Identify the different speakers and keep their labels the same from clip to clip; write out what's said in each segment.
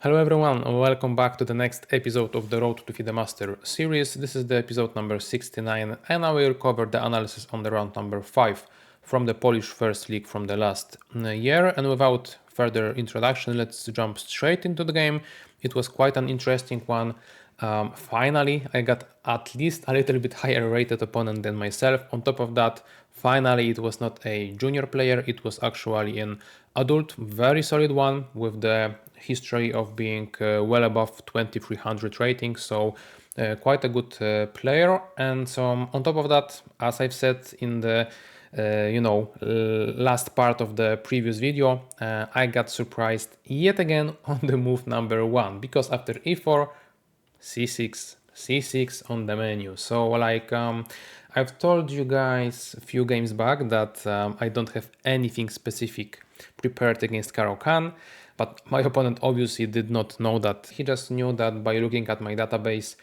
Speaker 1: Hello everyone, welcome back to the next episode of the Road to the Master series. This is the episode number 69 and I will cover the analysis on the round number 5 from the Polish First League from the last year. And without further introduction, let's jump straight into the game. It was quite an interesting one. Finally, I got at least a little bit higher rated opponent than myself. On top of that, finally, it was not a junior player, it was actually an adult, very solid one with the history of being well above 2300 rating. So quite a good player. And so on top of that, as I've said in the last part of the previous video, I got surprised yet again on the move number 1, because after e4, c6, c6 on the menu. So like I've told you guys a few games back that I don't have anything specific prepared against Caro-Kann, but my opponent obviously did not know that. He just knew that by looking at my database,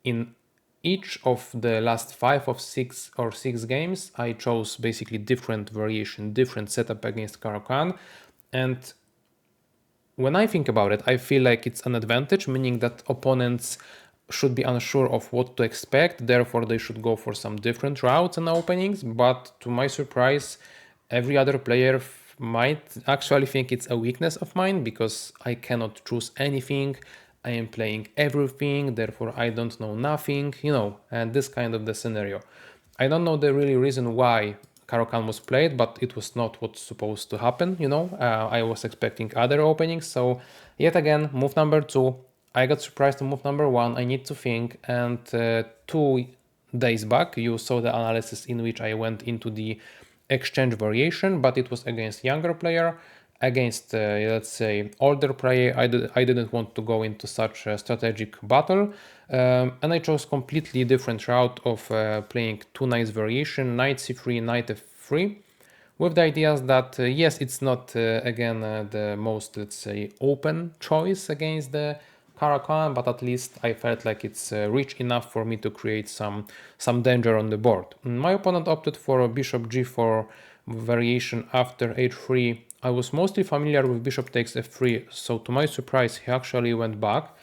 Speaker 1: in each of the last 5 of 6 or 6 games, I chose basically different variation, different setup against Caro-Kann. And when I think about it, I feel like it's an advantage, meaning that opponents should be unsure of what to expect, therefore they should go for some different routes and openings. But to my surprise, every other player might actually think it's a weakness of mine, because I cannot choose anything. I am playing everything, therefore I don't know nothing, and this kind of the scenario. I don't know the really reason why Caro-Kann was played, but it was not what's supposed to happen, I was expecting other openings. So yet again, move number 2, I got surprised on move number 1, I need to think. And 2 days back, you saw the analysis in which I went into the exchange variation, but it was against younger player. Against, let's say, older player, I didn't want to go into such a strategic battle, and I chose completely different route of playing 2 knights variation, knight c3, knight f3, with the ideas that yes, it's not again the most, let's say, open choice against the Caro-Kann, but at least I felt like it's rich enough for me to create some danger on the board. My opponent opted for a bishop g4 variation after h3. I was mostly familiar with bishop takes f3, so to my surprise he actually went back,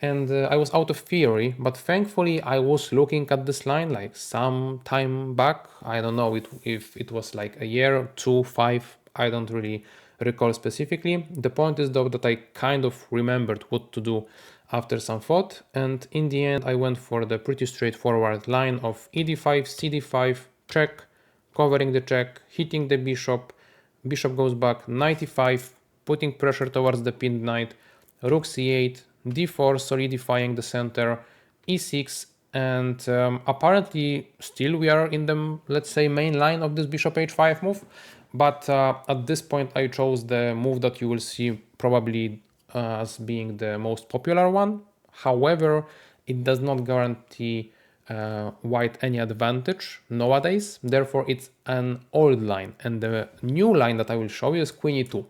Speaker 1: and I was out of theory, but thankfully I was looking at this line like some time back. I don't know if it was like a year, 2, 5, I don't really recall specifically. The point is though that I kind of remembered what to do after some thought, and in the end I went for the pretty straightforward line of ed5, cd5, check, covering the check, hitting the bishop, bishop goes back, knight e5, putting pressure towards the pinned knight, rook c8, d4 solidifying the center, e6, and apparently still we are in the, let's say, main line of this bishop h5 move. But at this point I chose the move that you will see probably as being the most popular one. However, it does not guarantee white any advantage nowadays, therefore it's an old line, and the new line that I will show you is queen e2.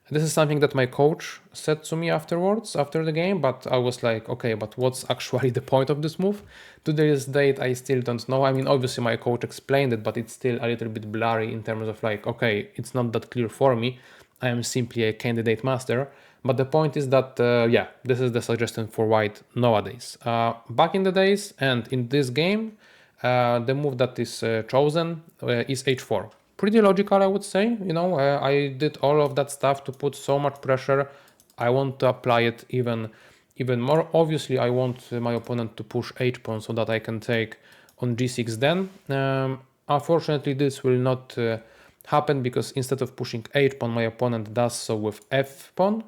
Speaker 1: This is something that my coach said to me afterwards, after the game, but I was like, okay, but what's actually the point of this move? To this date, I still don't know. I mean, obviously my coach explained it, but it's still a little bit blurry in terms of like, okay, it's not that clear for me. I am simply a candidate master. But the point is that, yeah, this is the suggestion for white nowadays. Back in the days and in this game, the move that is chosen is h4. Pretty logical, I would say. I did all of that stuff to put so much pressure. I want to apply it even more. Obviously, I want my opponent to push h-pawn so that I can take on g6 then. Unfortunately, this will not happen, because instead of pushing h-pawn, my opponent does so with f-pawn,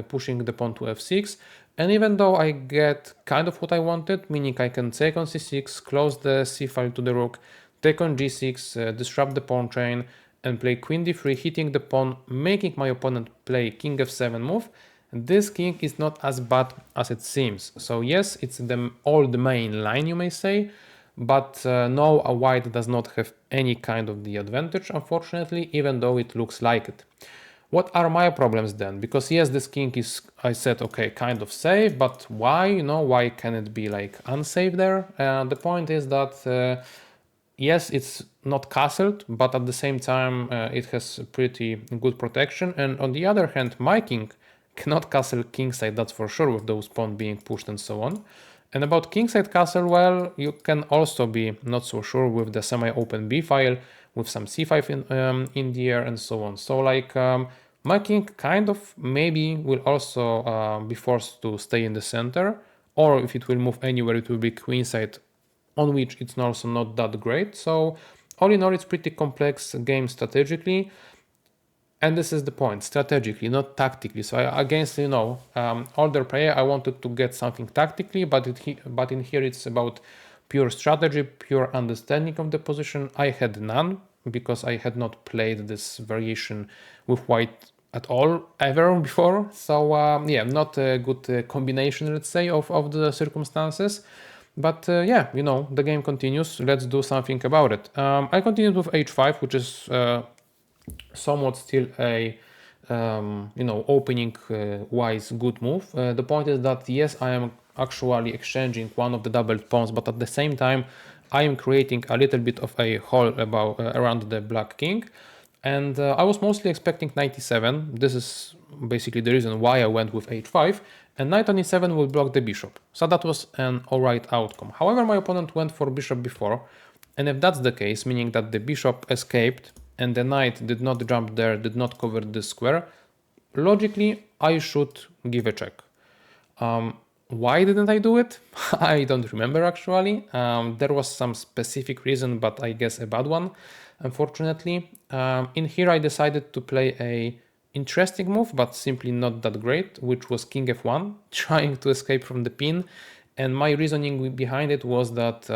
Speaker 1: pushing the pawn to f6. And even though I get kind of what I wanted, meaning I can take on c6, close the c file to the rook, take on g6, disrupt the pawn chain, and play queen d3, hitting the pawn, making my opponent play king f7 move. This king is not as bad as it seems. So yes, it's the old main line, you may say, but no, a white does not have any kind of the advantage, unfortunately, even though it looks like it. What are my problems then? Because yes, this king is, I said, okay, kind of safe, but why? Why can it be like unsafe there? The point is that yes, it's not castled, but at the same time it has pretty good protection. And on the other hand, my king cannot castle kingside, that's for sure, with those pawns being pushed and so on. And about kingside castle, well, you can also be not so sure with the semi-open b file, with some c5 in the air and so on. So like my king kind of maybe will also be forced to stay in the center, or if it will move anywhere, it will be queenside, on which it's also not that great. So all in all, it's pretty complex game strategically. And this is the point, strategically, not tactically. So against, older player, I wanted to get something tactically, but in here it's about pure strategy, pure understanding of the position. I had none because I had not played this variation with white at all ever before. So yeah, not a good combination, let's say, of the circumstances. But yeah, the game continues. Let's do something about it. I continued with h5, which is somewhat still a opening wise good move. The point is that yes, I am actually exchanging one of the doubled pawns, but at the same time I am creating a little bit of a hole around the black king. And I was mostly expecting knight e7. This is basically the reason why I went with h5, and knight on e7 will block the bishop. So that was an alright outcome. However, my opponent went for bishop b4, and if that's the case, meaning that the bishop escaped and the knight did not jump there, did not cover this square, logically I should give a check. Why didn't I do it? I don't remember actually. There was some specific reason, but I guess a bad one, unfortunately. In here I decided to play a interesting move, but simply not that great, which was king f1, trying to escape from the pin. And my reasoning behind it was that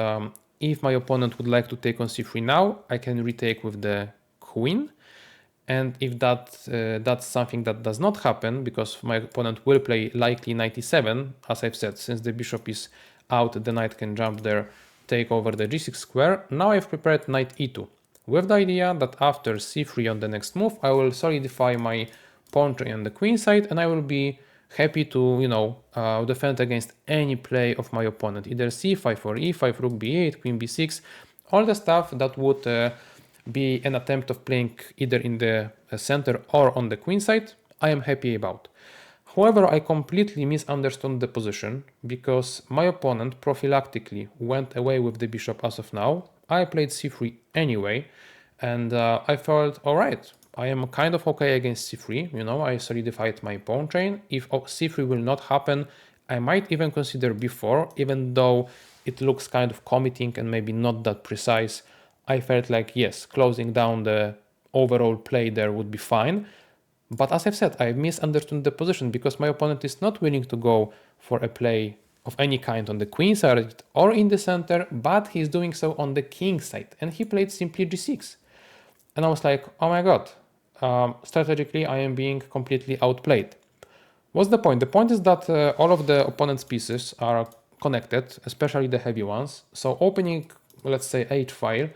Speaker 1: if my opponent would like to take on c3 now, I can retake with the queen. And if that's something that does not happen, because my opponent will play likely knight e7, as I've said, since the bishop is out, the knight can jump there, take over the g6 square. Now I've prepared knight e2, with the idea that after c3 on the next move, I will solidify my pawn tree on the queen side, and I will be happy to, defend against any play of my opponent, either c5 or e5, rook b8, queen b6, all the stuff that would be an attempt of playing either in the center or on the queen side, I am happy about. However, I completely misunderstood the position because my opponent prophylactically went away with the bishop as of now. I played c3 anyway, and I felt alright. I am kind of okay against c3, I solidified my pawn chain. If c3 will not happen, I might even consider b4, even though it looks kind of committing and maybe not that precise. I felt like, yes, closing down the overall play there would be fine. But as I've said, I misunderstood the position because my opponent is not willing to go for a play of any kind on the queen side or in the center, but he's doing so on the king side. And he played simply g6. And I was like, oh my god, strategically I am being completely outplayed. What's the point? The point is that all of the opponent's pieces are connected, especially the heavy ones. So opening, let's say, h file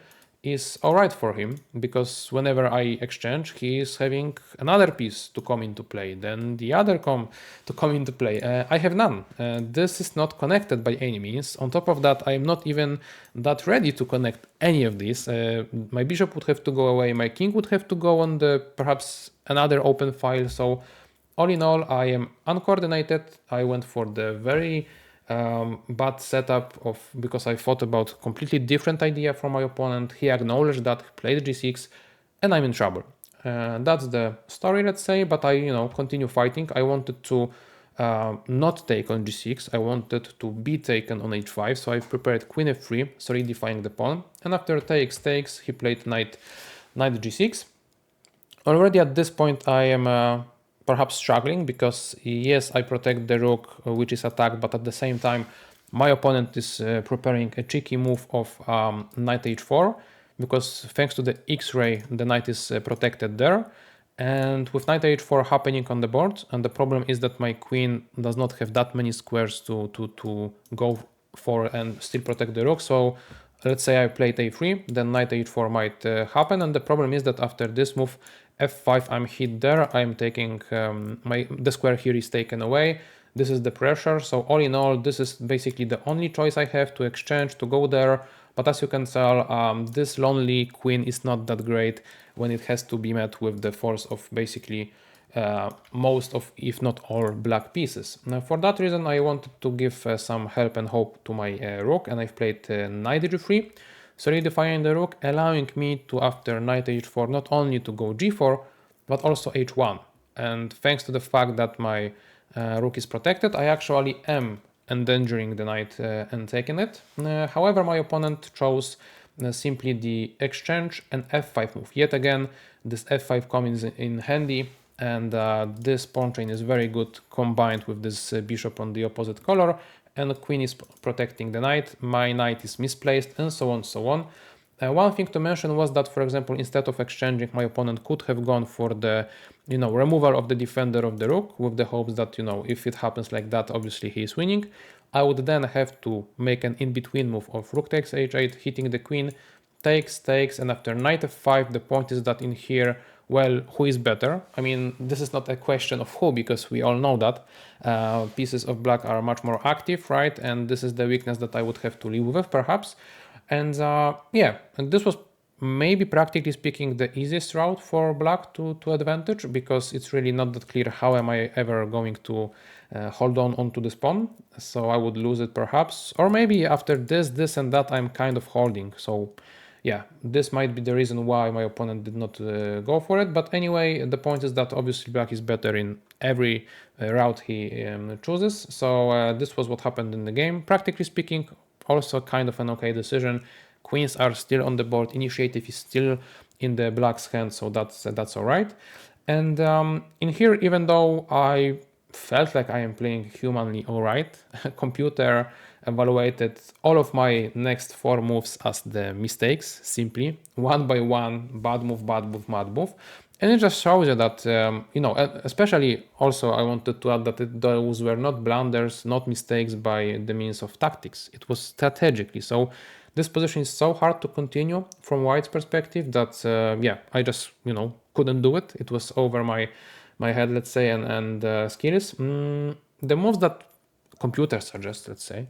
Speaker 1: is alright for him, because whenever I exchange, he is having another piece to come into play, then the other to come into play. I have none. This is not connected by any means. On top of that, I am not even that ready to connect any of these. My bishop would have to go away, my king would have to go on the perhaps another open file. So all in all, I am uncoordinated. I went for the very bad setup because I thought about completely different idea from my opponent. He acknowledged that, he played g6, and I'm in trouble. That's the story, let's say, but I continue fighting. I wanted to not take on g6, I wanted to be taken on h5, so I've prepared queen f3, solidifying the pawn, and after takes, he played knight g6. Already at this point I am perhaps struggling, because yes, I protect the rook which is attacked, but at the same time my opponent is preparing a cheeky move of knight h4, because thanks to the x-ray the knight is protected there, and with knight h4 happening on the board, and the problem is that my queen does not have that many squares to go for and still protect the rook. So let's say I played a3, then knight h4 might happen, and the problem is that after this move f5 I'm hit there, I'm taking the square here is taken away. This is the pressure. So all in all, this is basically the only choice I have to exchange, to go there. But as you can tell, this lonely queen is not that great when it has to be met with the force of basically most of, if not all, black pieces. Now, for that reason, I wanted to give some help and hope to my rook, and I've played knight h3, solidifying the rook, allowing me to, after knight h4, not only to go g4, but also h1. And thanks to the fact that my rook is protected, I actually am endangering the knight and taking it. However, my opponent chose simply the exchange and f5 move. Yet again, this f5 comes in handy, and this pawn chain is very good combined with this bishop on the opposite color, and the queen is protecting the knight, my knight is misplaced, and so on, so on. One thing to mention was that, for example, instead of exchanging, my opponent could have gone for the, removal of the defender of the rook, with the hopes that, if it happens like that, obviously he is winning. I would then have to make an in-between move of rook takes h8, hitting the queen, takes, and after knight f5, the point is that in here, well, who is better? I mean, this is not a question of who, because we all know that pieces of black are much more active, right? And this is the weakness that I would have to live with, perhaps. And yeah, and this was maybe, practically speaking, the easiest route for black to advantage, because it's really not that clear how am I ever going to hold on onto this pawn. So I would lose it perhaps, or maybe after this and that I'm kind of holding. So yeah, this might be the reason why my opponent did not go for it. But anyway, the point is that obviously black is better in every route he chooses. So this was what happened in the game. Practically speaking, also kind of an okay decision. Queens are still on the board, initiative is still in the black's hand, so that's all right. And in here, even though I felt like I am playing humanly all right, computer evaluated all of my next 4 moves as the mistakes, simply one by one, bad move, bad move, bad move. And it just shows you that, especially also I wanted to add that those were not blunders, not mistakes by the means of tactics. It was strategically. So this position is so hard to continue from white's perspective that, yeah, I just, couldn't do it. It was over my head, let's say, and skills. The moves that computer suggests, let's say,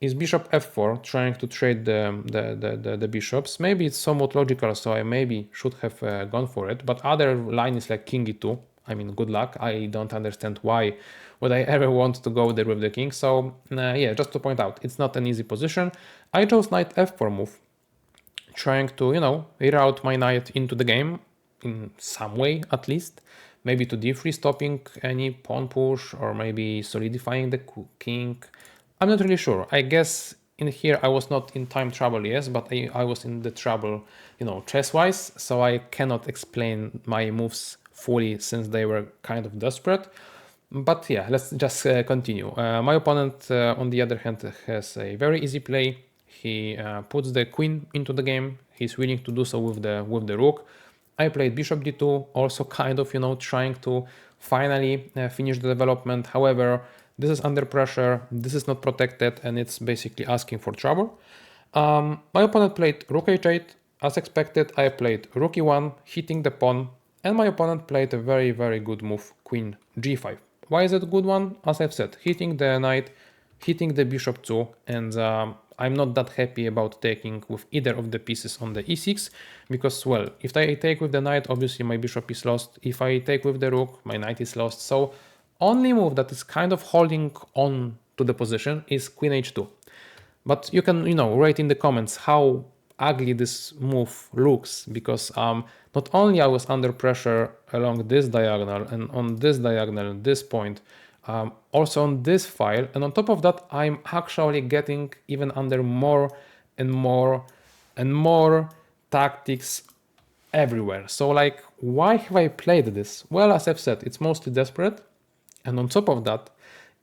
Speaker 1: is bishop f4, trying to trade the bishops. Maybe it's somewhat logical, so I maybe should have gone for it. But other line is like king e2. I mean, good luck. I don't understand why would I ever want to go there with the king. So yeah, just to point out, it's not an easy position. I chose knight f4 move, trying to, reroute my knight into the game in some way, at least. Maybe to d3, stopping any pawn push, or maybe solidifying the king. I'm not really sure. I guess in here I was not in time trouble, yes, but I was in the trouble, chess-wise, so I cannot explain my moves fully since they were kind of desperate. But yeah, let's just continue. My opponent, on the other hand, has a very easy play. He puts the queen into the game. He's willing to do so with the rook. I played bishop d2, also kind of, trying to finally finish the development. However, this is under pressure, this is not protected, and it's basically asking for trouble. My opponent played rook h8. As expected, I played rook e1, hitting the pawn, and my opponent played a very, very good move, queen g5. Why is it a good one? As I've said, hitting the knight, hitting the bishop too, and I'm not that happy about taking with either of the pieces on the e6, because, well, if I take with the knight, obviously my bishop is lost. If I take with the rook, my knight is lost. So only move that is kind of holding on to the position is queen h2. But you can, write in the comments how ugly this move looks, because not only I was under pressure along this diagonal and on this diagonal, this point, also on this file, and on top of that, I'm actually getting even under more and more and more tactics everywhere. So like, why have I played this? Well, as I've said, it's mostly desperate. And on top of that,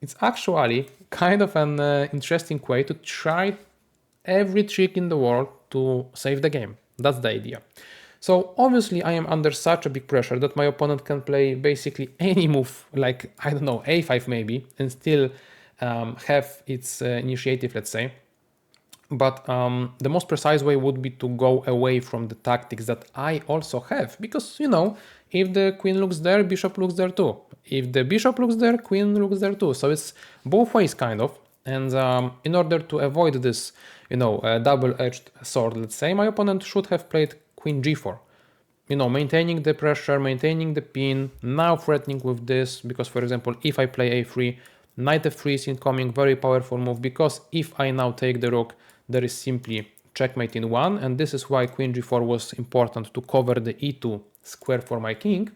Speaker 1: it's actually kind of an interesting way to try every trick in the world to save the game. That's the idea. So obviously I am under such a big pressure that my opponent can play basically any move, like, I don't know, a5 maybe, and still have its initiative, let's say. But the most precise way would be to go away from the tactics that I also have, because, if the queen looks there, bishop looks there too. If the bishop looks there, queen looks there too. So it's both ways, kind of. And in order to avoid this, double-edged sword, let's say, my opponent should have played queen g4. maintaining the pressure, maintaining the pin, now threatening with this, because for example, if I play a3, knight f3 is incoming, very powerful move, because if I now take the rook, there is simply checkmate in one, and this is why queen g4 was important to cover the e2 square for my king.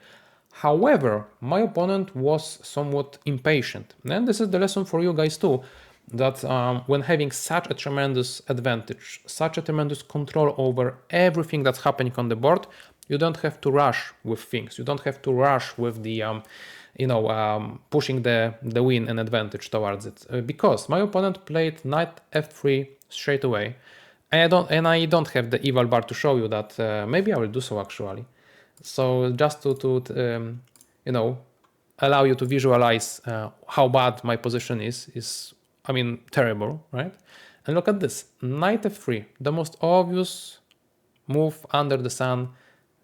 Speaker 1: However, my opponent was somewhat impatient, and this is the lesson for you guys too, that when having such a tremendous advantage, such a tremendous control over everything that's happening on the board, you don't have to rush with things. You don't have to rush with the, pushing the win and advantage towards it. Because my opponent played knight f3 straight away, and I don't have the eval bar to show you that. Maybe I will do so actually. So just to allow you to visualize how bad my position is terrible, right? And look at this, knight f3, the most obvious move under the sun,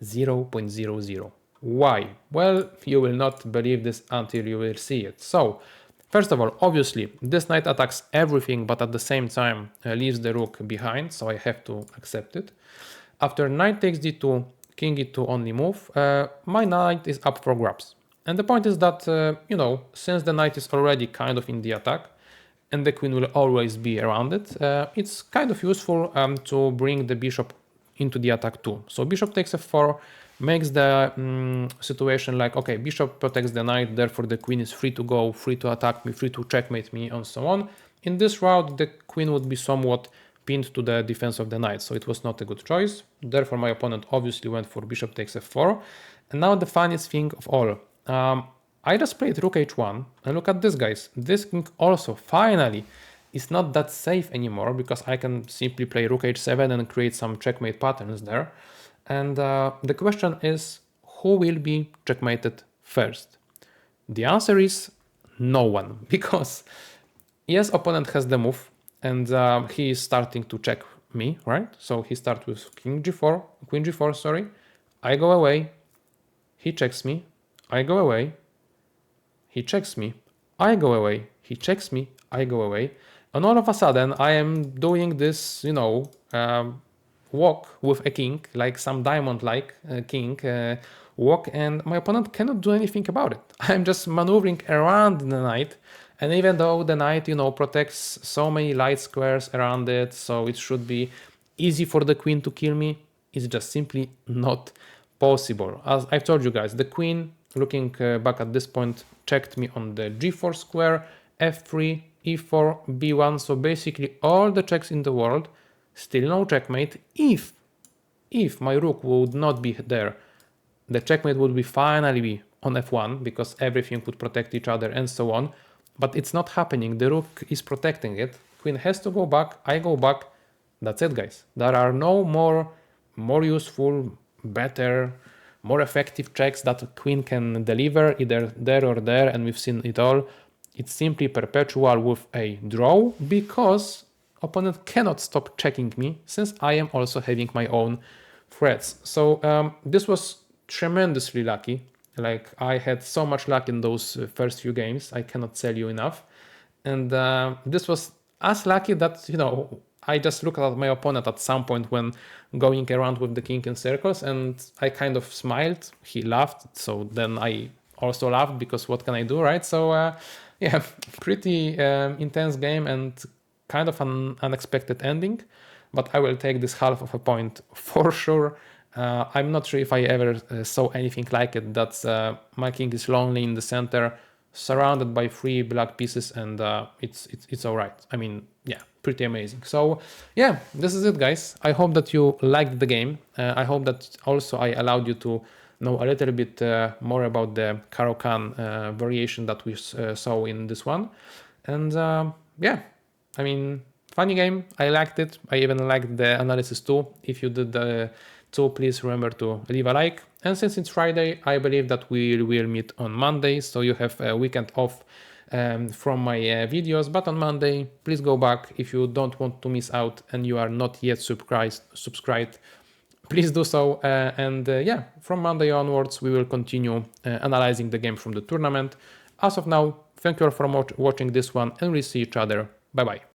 Speaker 1: 0.00. Why? Well, you will not believe this until you will see it. So, first of all, obviously, this knight attacks everything, but at the same time leaves the rook behind, so I have to accept it. After knight takes d2, king e2 only move, my knight is up for grabs. And the point is that, since the knight is already kind of in the attack, and the queen will always be around it, it's kind of useful to bring the bishop into the attack too. So bishop takes f4 makes the situation like, okay, bishop protects the knight, therefore the queen is free to go, free to attack me, free to checkmate me, and so on. In this route, the queen would be somewhat pinned to the defense of the knight, so it was not a good choice. Therefore, my opponent obviously went for bishop takes f4. And now the funniest thing of all. I just played rook h1, and look at this, guys. This king also, finally, is not that safe anymore, because I can simply play rook h7 and create some checkmate patterns there. And the question is, who will be checkmated first? The answer is no one, because yes, opponent has the move, and he is starting to check me, right? So he starts with queen g4, sorry. I go away, he checks me, I go away, he checks me, I go away, he checks me, I go away. And all of a sudden, I am doing this, walk with a king, like some diamond-like king walk, and my opponent cannot do anything about it. I'm just maneuvering around the knight, and even though the knight, protects so many light squares around it, so it should be easy for the queen to kill me, it's just simply not possible. As I've told you guys, the queen, looking back at this point, checked me on the g4 square, f3, e4, b1, so basically all the checks in the world, still no checkmate. If my rook would not be there, the checkmate would be finally on f1, because everything would protect each other and so on, but it's not happening. The rook is protecting it, queen has to go back, I go back, that's it, guys. There are no more useful, better, more effective checks that the queen can deliver, either there or there, and we've seen it all. It's simply perpetual with a draw, because opponent cannot stop checking me, since I am also having my own threats. So this was tremendously lucky. Like, I had so much luck in those first few games, I cannot tell you enough. And this was as lucky that, I just looked at my opponent at some point when going around with the king in circles, and I kind of smiled, he laughed, so then I also laughed, because what can I do, right? So yeah, pretty intense game and kind of an unexpected ending, but I will take this half of a point for sure. I'm not sure if I ever saw anything like it, that my king is lonely in the center, surrounded by 3 black pieces, and it's all right. I mean, yeah, pretty amazing. So yeah, this is it, guys. I hope that you liked the game. I hope that also I allowed you to know a little bit more about the Caro-Kann variation that we saw in this one. And yeah, I mean, funny game. I liked it. I even liked the analysis too. If you did the too, please remember to leave a like. And since it's Friday, I believe that we will meet on Monday, so you have a weekend off from my videos. But on Monday, please go back if you don't want to miss out and you are not yet subscribed. Please do so. And yeah, from Monday onwards, we will continue analyzing the game from the tournament. As of now, thank you all for watching this one, and we'll see each other. Bye bye.